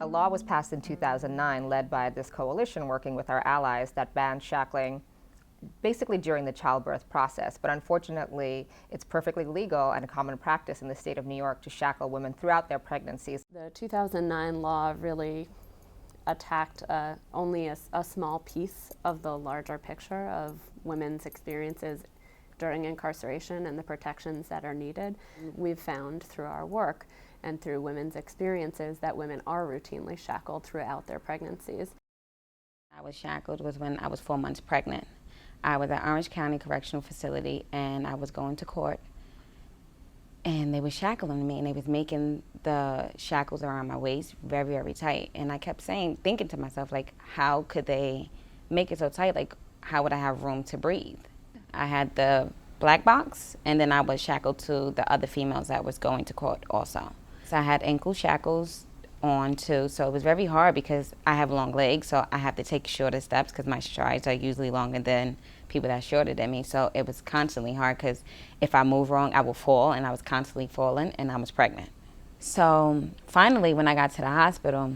A law was passed in 2009 led by this coalition working with our allies that banned shackling basically during the childbirth process. But unfortunately, it's perfectly legal and a common practice in the state of New York to shackle women throughout their pregnancies. The 2009 law really attacked only a small piece of the larger picture of women's experiences during incarceration and the protections that are needed. We've found through our work and through women's experiences that women are routinely shackled throughout their pregnancies. I was shackled was when I was 4 months pregnant. I was at Orange County Correctional Facility and I was going to court and they were shackling me and they was making the shackles around my waist very, very tight. And I kept thinking to myself, like, how could they make it so tight? Like, how would I have room to breathe? I had the black box and then I was shackled to the other females that was going to court also. So I had ankle shackles on too, so it was very hard because I have long legs, so I have to take shorter steps because my strides are usually longer than people that are shorter than me. So it was constantly hard because if I move wrong, I will fall, and I was constantly falling, and I was pregnant. So finally, when I got to the hospital,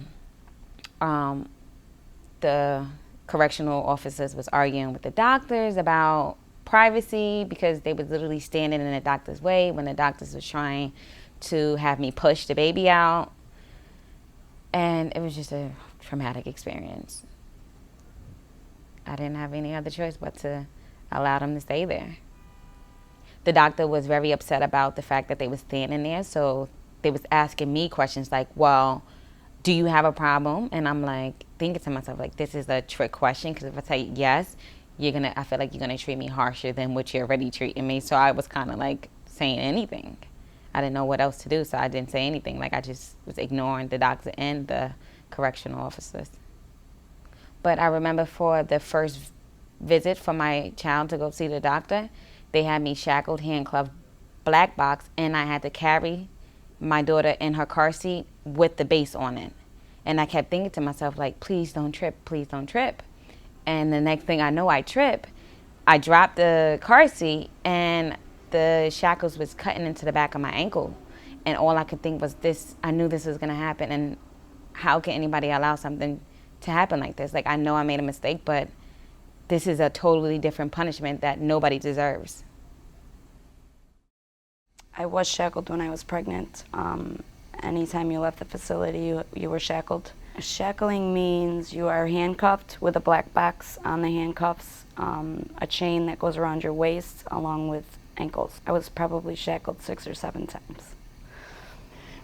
the correctional officers was arguing with the doctors about privacy because they was literally standing in the doctor's way when the doctors was trying to have me push the baby out. And it was just a traumatic experience. I didn't have any other choice but to allow them to stay there. The doctor was very upset about the fact that they was standing there, so they was asking me questions like, well, do you have a problem? And I'm like, thinking to myself, like, this is a trick question, because if I say yes, I feel like you're gonna treat me harsher than what you're already treating me. So I was kind of like saying anything. I didn't know what else to do, so I didn't say anything. Like, I just was ignoring the doctor and the correctional officers. But I remember for the first visit for my child to go see the doctor, they had me shackled, handcuffed, black box, and I had to carry my daughter in her car seat with the base on it. And I kept thinking to myself, like, please don't trip, please don't trip. And the next thing I know, I trip. I dropped the car seat, and the shackles was cutting into the back of my ankle. And all I could think was this, I knew this was gonna happen, and how can anybody allow something to happen like this? Like, I know I made a mistake, but this is a totally different punishment that nobody deserves. I was shackled when I was pregnant. Anytime you left the facility, you were shackled. Shackling means you are handcuffed with a black box on the handcuffs, a chain that goes around your waist along with ankles. I was probably shackled 6 or 7 times.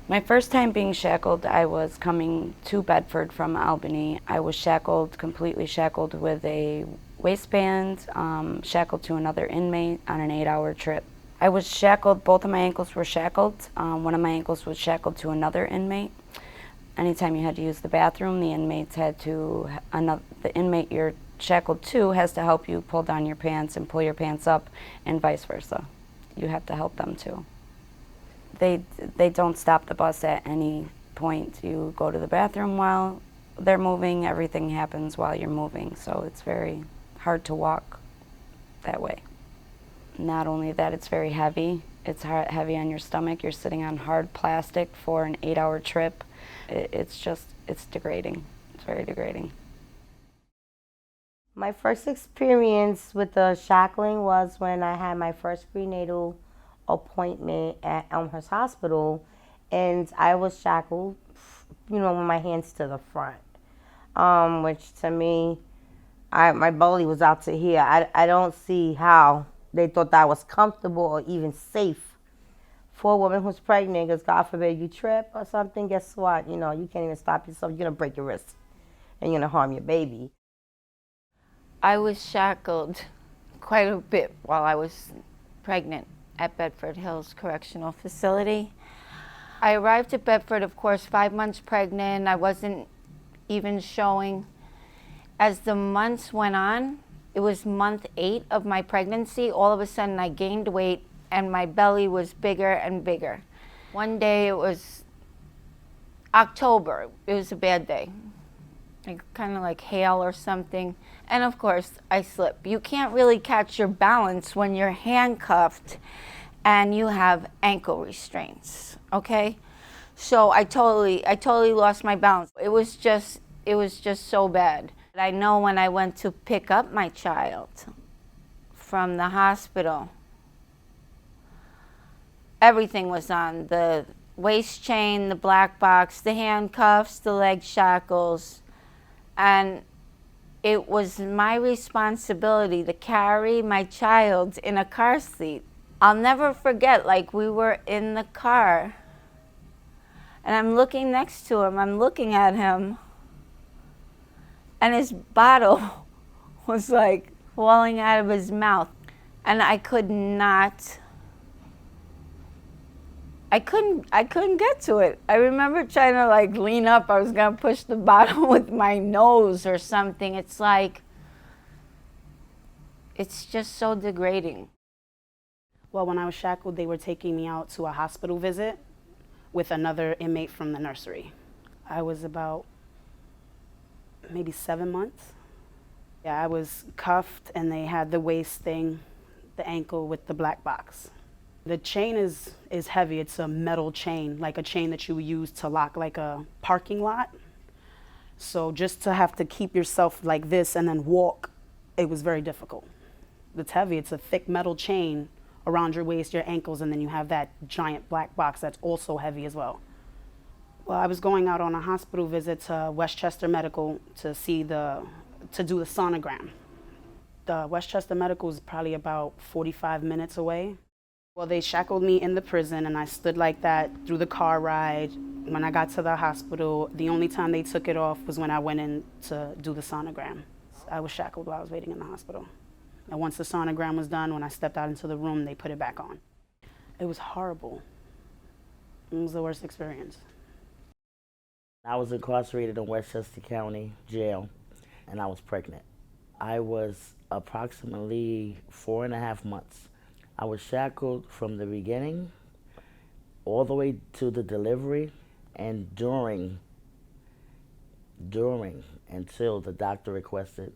My first time being shackled, I was coming to Bedford from Albany. I was shackled, completely shackled with a waistband, shackled to another inmate on an 8-hour trip. I was shackled, both of my ankles were shackled. One of my ankles was shackled to another inmate. Anytime you had to use the bathroom, the inmate you're shackled to has to help you pull down your pants and pull your pants up, and vice versa. You have to help them too. They don't stop the bus at any point. You go to the bathroom while they're moving. Everything happens while you're moving, so it's very hard to walk that way. Not only that, it's very heavy. It's heavy on your stomach. You're sitting on hard plastic for an 8-hour trip. It's degrading. It's very degrading. My first experience with the shackling was when I had my first prenatal appointment at Elmhurst Hospital, and I was shackled, with my hands to the front, which to me, my belly was out to here. I don't see how they thought that was comfortable or even safe for a woman who's pregnant, because God forbid you trip or something, guess what? You can't even stop yourself. You're going to break your wrist and you're going to harm your baby. I was shackled quite a bit while I was pregnant at Bedford Hills Correctional Facility. I arrived at Bedford, of course, 5 months pregnant. I wasn't even showing. As the months went on, it was month 8 of my pregnancy. All of a sudden, I gained weight and my belly was bigger and bigger. One day, it was October. It was a bad day. Kind of like hail or something. And of course, I slip. You can't really catch your balance when you're handcuffed and you have ankle restraints, okay? So I totally lost my balance. It was just so bad. I know when I went to pick up my child from the hospital, everything was on: the waist chain, the black box, the handcuffs, the leg shackles, and it was my responsibility to carry my child in a car seat. I'll never forget, like, we were in the car and I'm looking next to him, I'm looking at him, and his bottle was like falling out of his mouth. And I couldn't get to it. I remember trying to like lean up. I was gonna push the bottle with my nose or something. It's like, it's just so degrading. Well, when I was shackled, they were taking me out to a hospital visit with another inmate from the nursery. I was about maybe 7 months. Yeah, I was cuffed and they had the waist thing, the ankle with the black box. The chain is heavy. It's a metal chain, like a chain that you use to lock like a parking lot. So just to have to keep yourself like this and then walk, it was very difficult. It's heavy. It's a thick metal chain around your waist, your ankles, and then you have that giant black box that's also heavy as well. Well, I was going out on a hospital visit to Westchester Medical to do the sonogram. The Westchester Medical is probably about 45 minutes away. Well, they shackled me in the prison and I stood like that through the car ride. When I got to the hospital, the only time they took it off was when I went in to do the sonogram. I was shackled while I was waiting in the hospital. And once the sonogram was done, when I stepped out into the room, they put it back on. It was horrible. It was the worst experience. I was incarcerated in Westchester County Jail, and I was pregnant. I was approximately 4.5 months. I was shackled from the beginning all the way to the delivery and during until the doctor requested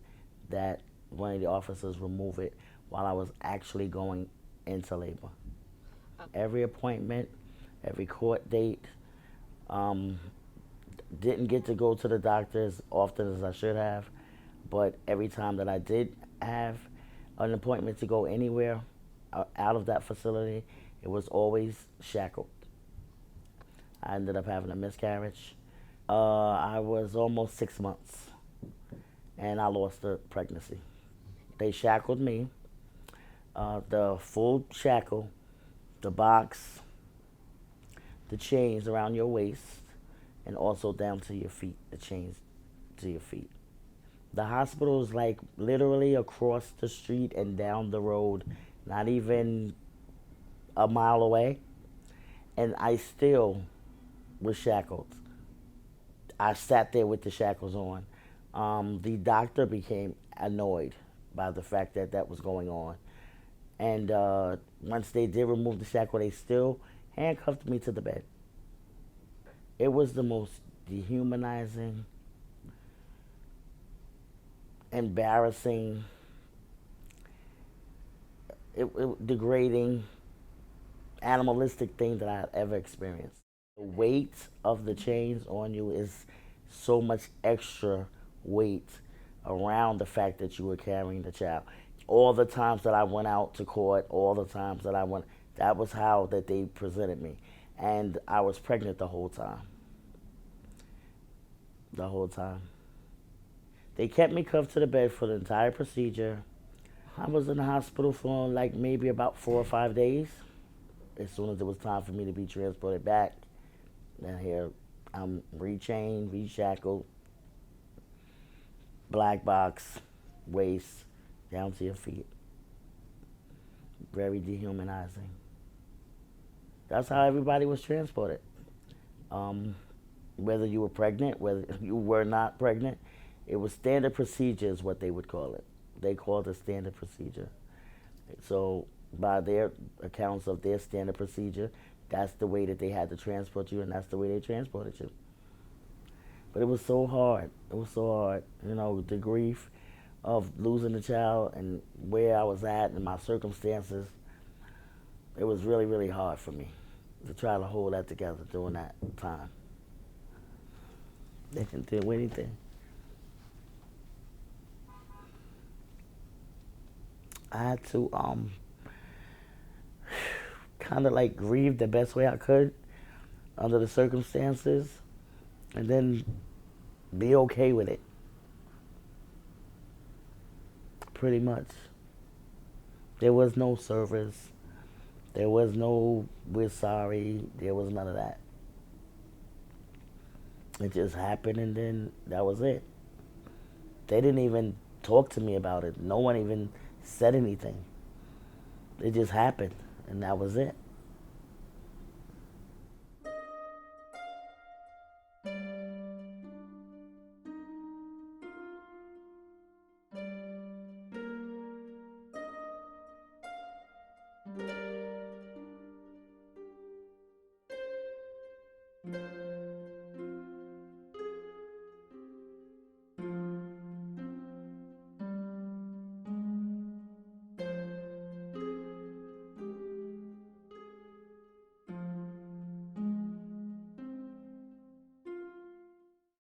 that one of the officers remove it while I was actually going into labor. Every appointment, every court date, didn't get to go to the doctor as often as I should have, but every time that I did have an appointment to go anywhere out of that facility, it was always shackled. I ended up having a miscarriage. I was almost 6 months, and I lost the pregnancy. They shackled me, the full shackle, the box, the chains around your waist, and also down to your feet, the chains to your feet. The hospital is like literally across the street and down the road, not even a mile away, and I still was shackled. I sat there with the shackles on. The doctor became annoyed by the fact that that was going on. And once they did remove the shackle, they still handcuffed me to the bed. It was the most dehumanizing, embarrassing, degrading, animalistic thing that I had ever experienced. The weight of the chains on you is so much extra weight around the fact that you were carrying the child. All the times that I went out to court, all the times that I went, that was how that they presented me. And I was pregnant the whole time. The whole time. They kept me cuffed to the bed for the entire procedure. I was in the hospital for like maybe about 4 or 5 days. As soon as it was time for me to be transported back, then here I'm rechained, reshackled, black box, waist, down to your feet. Very dehumanizing. That's how everybody was transported. Whether you were pregnant, whether you were not pregnant, it was standard procedure is what they would call it. They called it standard procedure. So by their accounts of their standard procedure, that's the way that they had to transport you, and that's the way they transported you. But it was so hard. It was so hard. You know, the grief of losing the child and where I was at and my circumstances, it was really, really hard for me. to try to hold that together during that time. They didn't do anything. I had to kind of like grieve the best way I could under the circumstances, and then be okay with it. Pretty much. There was no service. There was no "we're sorry." There was none of that. It just happened, and then that was it. They didn't even talk to me about it. No one even said anything. It just happened, and that was it.